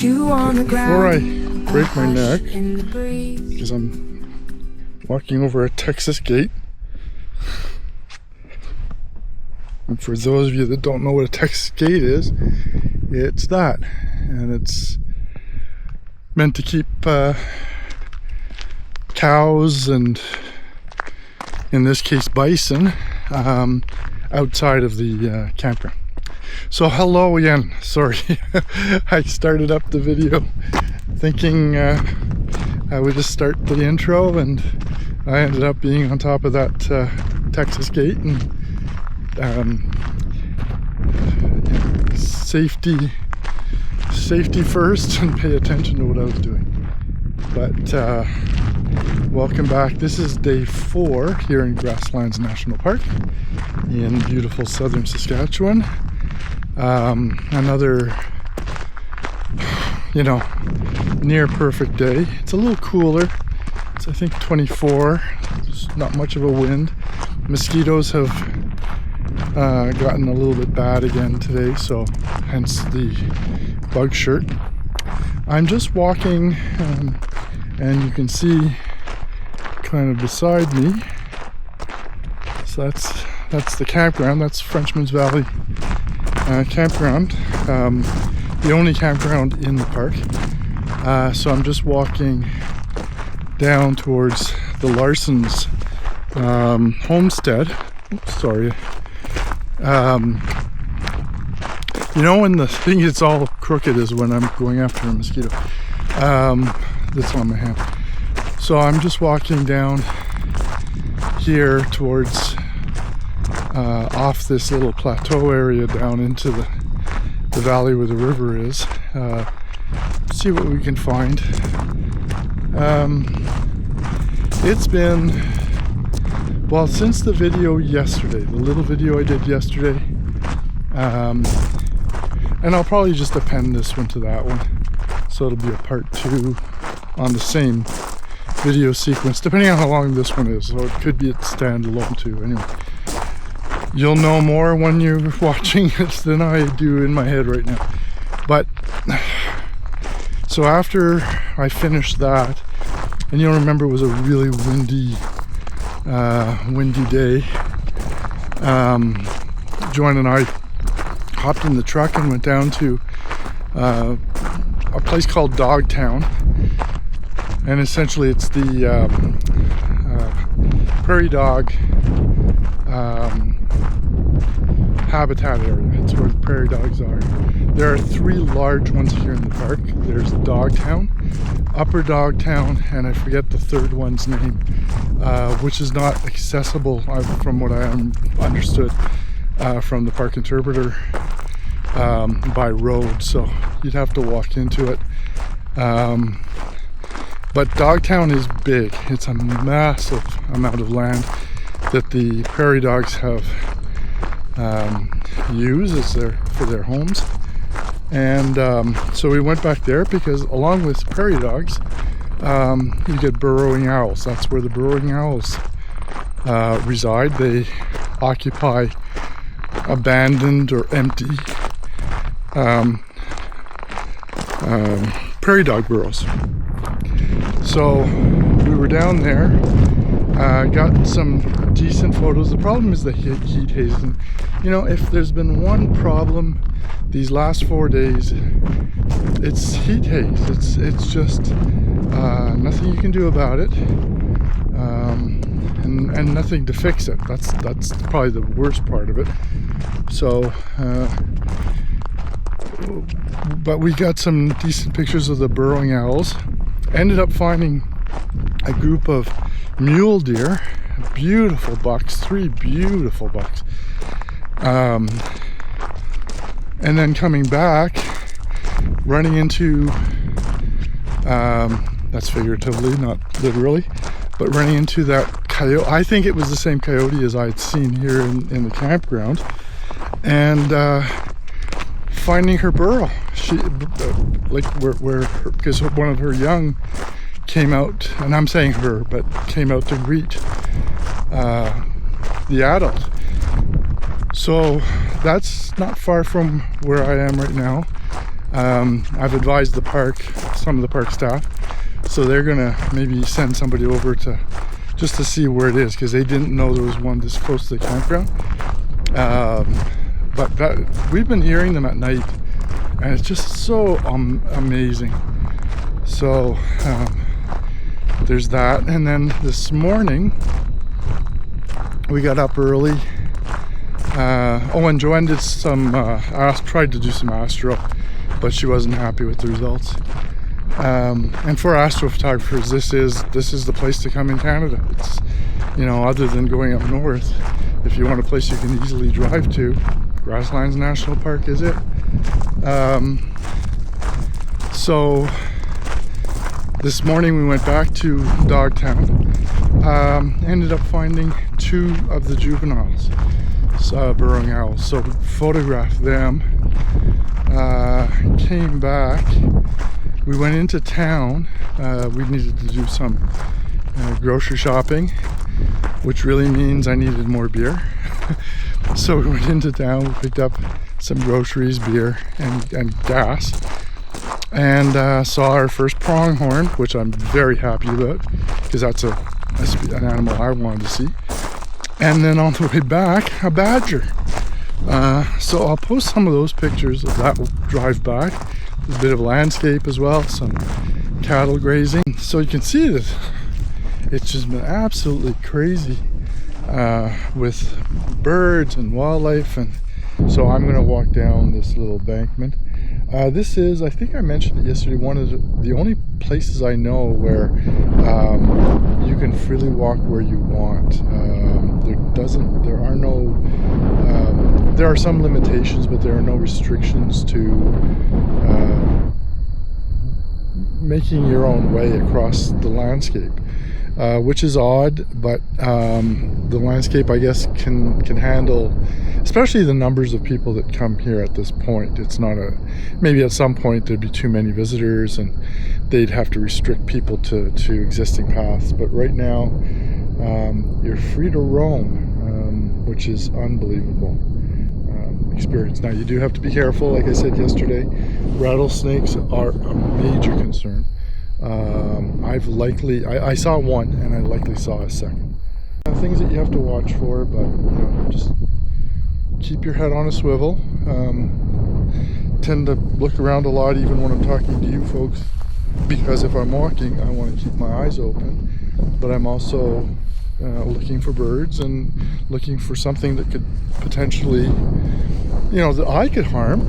Before I break my neck, because I'm walking over a Texas gate, and for those of you that don't know what a Texas gate is, it's that, and it's meant to keep cows and, in this case, bison outside of the campground. So hello again, sorry. I started up the video thinking I would just start the intro, and I ended up being on top of that Texas gate, and safety first, and pay attention to what I was doing. But welcome back. This is day 4 here in Grasslands National Park in beautiful southern Saskatchewan. Another, near perfect day. It's a little cooler. It's, I think, 24. There's not much of a wind. Mosquitoes have gotten a little bit bad again today, so hence the bug shirt. I'm just walking, and you can see kind of beside me. So that's the campground. That's Frenchman's Valley campground, the only campground in the park. So I'm just walking down towards the Larson's homestead. Oops, sorry. When the thing is all crooked is when I'm going after a mosquito. That's on my hand. So I'm just walking down here towards off this little plateau area down into the valley where the river is. See what we can find. It's been, well, since the video yesterday, the little video I did yesterday, and I'll probably just append this one to that one, so it'll be a part 2 on the same video sequence, depending on how long this one is, so it could be a standalone too. Anyway, you'll know more when you're watching it than I do in my head right now. But so after I finished that, and you'll remember it was a really windy day, Joanne and I hopped in the truck and went down to a place called Dogtown, and essentially it's the prairie dog habitat area. It's where the prairie dogs are. There are 3 large ones here in the park. There's Dogtown, Upper Dogtown, and I forget the third one's name, which is not accessible from what I understood from the park interpreter by road, so you'd have to walk into it. But Dogtown is big. It's a massive amount of land that the prairie dogs have use for their homes, and so we went back there because along with prairie dogs, you get burrowing owls. That's where the burrowing owls reside. They occupy abandoned or empty prairie dog burrows. So we were down there, got some decent photos. The problem is the heat haze, and if there's been one problem these last 4 days, it's heat haze. It's just nothing you can do about it, and nothing to fix it. That's probably the worst part of it. So but we got some decent pictures of the burrowing owls. Ended up finding a group of mule deer, beautiful bucks, 3 beautiful bucks, and then coming back, running into that's figuratively, not literally, but running into that coyote. I think it was the same coyote as I'd seen here in the campground, and finding her burrow. She because one of her young came out, and I'm saying her, but came out to greet the adult. So that's not far from where I am right now. I've advised the park, some of the park staff, so they're gonna maybe send somebody over to just to see where it is, because they didn't know there was one this close to the campground. But we've been hearing them at night, and it's just so amazing. So there's that. And then this morning we got up early. And Joanne did some tried to do some astro, but she wasn't happy with the results. And for astrophotographers, this is the place to come in Canada. It's, you know, other than going up north, if you want a place you can easily drive to, Grasslands National Park is it. So this morning we went back to Dogtown, ended up finding 2 of the juveniles, burrowing owls, so photographed them, came back. We went into town. We needed to do some grocery shopping, which really means I needed more beer. So we went into town, we picked up some groceries, beer, and gas, and saw our first pronghorn, which I'm very happy about, because that's an animal I wanted to see. And then on the way back, a badger. So I'll post some of those pictures of that drive back. There's a bit of landscape as well, some cattle grazing. So you can see that it's just been absolutely crazy with birds and wildlife. And so I'm going to walk down this little embankment. This is, I think I mentioned it yesterday, one of the only places I know where you can freely walk where you want. There are some limitations, but there are no restrictions to making your own way across the landscape, which is odd, but the landscape, I guess, can handle, especially the numbers of people that come here at this point. It's not maybe at some point there'd be too many visitors and they'd have to restrict people to existing paths, but right now you're free to roam, which is unbelievable experience. Now you do have to be careful. Like I said yesterday, rattlesnakes are a major concern. I saw one, and I likely saw a second. Things that you have to watch for, but you know, just keep your head on a swivel. Tend to look around a lot, even when I'm talking to you folks, because if I'm walking, I want to keep my eyes open, but I'm also looking for birds and looking for something that could potentially, you know, that I could harm.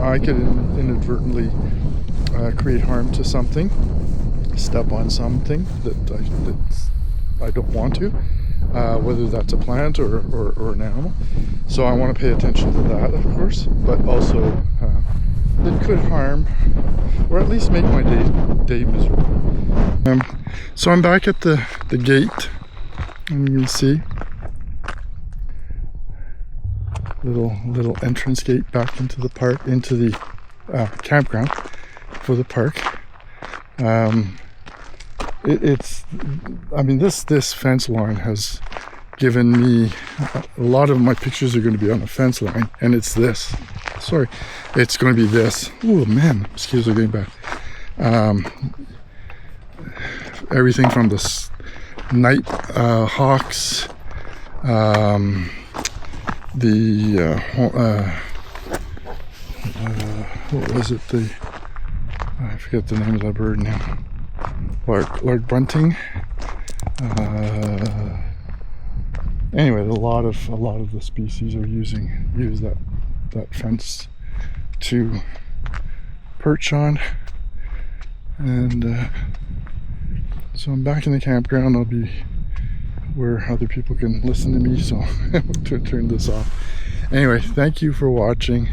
I could inadvertently create harm to something, step on something that I don't want to, whether that's a plant or an animal. So I want to pay attention to that, of course, but also that could harm, or at least make my day miserable. So I'm back at the gate, and you can see little entrance gate back into the park, into the campground for the park. This fence line has given me a lot of my pictures are going to be on the fence line, and it's this. Sorry, it's going to be this. Oh man, mosquitoes are getting back. Everything from the night hawks, what was it? I forget the name of that bird now. Lark Bunting. Anyway, a lot of the species are use that fence to perch on, and so I'm back in the campground. I'll be where other people can listen to me, so to turn this off. Anyway, thank you for watching.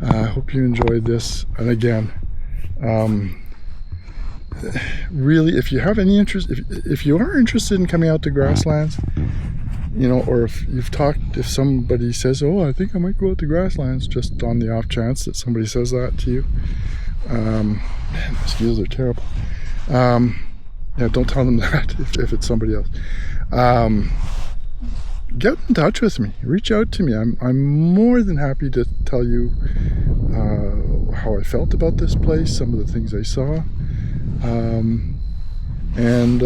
I hope you enjoyed this. And again, really, if you have any interest, if you are interested in coming out to Grasslands, you know, or if somebody says, oh, I think I might go out to Grasslands, just on the off chance that somebody says that to you, man, mosquitoes are terrible. Yeah, don't tell them that if it's somebody else. Get in touch with me, reach out to me. I'm more than happy to tell you how I felt about this place, some of the things I saw, and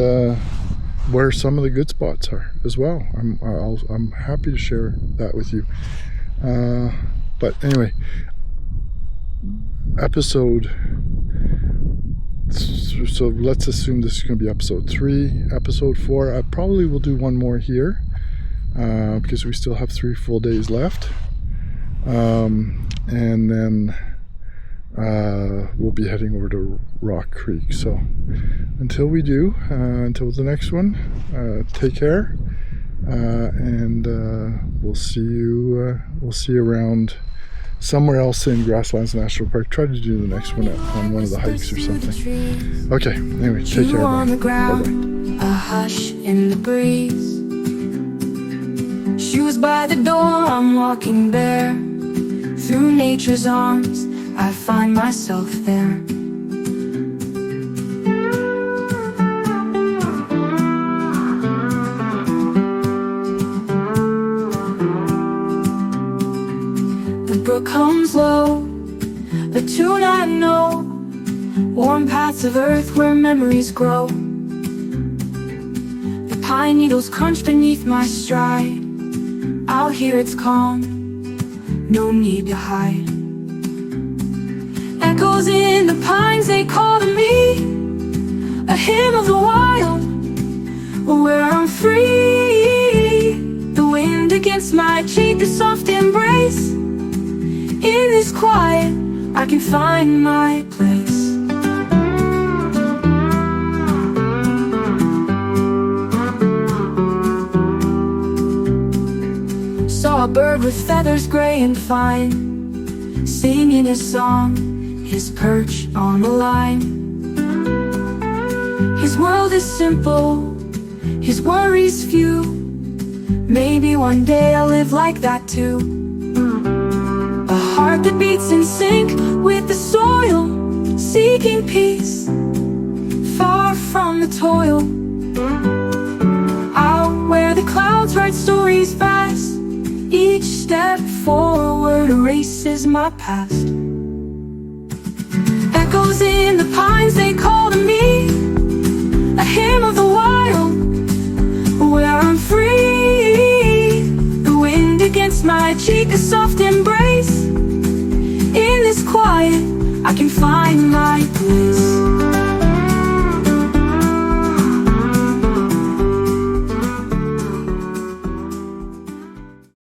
where some of the good spots are as well. I'm happy to share that with you. But anyway, so let's assume this is going to be episode 3. Episode 4, I probably will do one more here, because we still have 3 full days left, and then we'll be heading over to Rock Creek. So until we do, until the next one, take care, and we'll see you around somewhere else in Grasslands National Park. Try to do the next one on one of the hikes or something. Okay, anyway, take care. On the ground, a hush in the breeze. Shoes by the door, I'm walking bare. Through nature's arms, I find myself there. The brook hums low, the tune I know. Warm paths of earth where memories grow. The pine needles crunch beneath my stride. Out here it's calm, no need to hide. Echoes in the pines, they call to me. A hymn of the wild, where I'm free. The wind against my cheek, the soft embrace. In this quiet, I can find my place. Saw a bird with feathers gray and fine, singing a song, his perch on the line. His world is simple, his worries few. Maybe one day I'll live like that too. A heart that beats in sync with the soil, seeking peace, far from the toil. Out where the clouds write stories fast, each step forward erases my past. Echoes in the pines, they call to me. A hymn of the wild, where I'm free. The wind against my cheek, a soft embrace. In this quiet, I can find my place.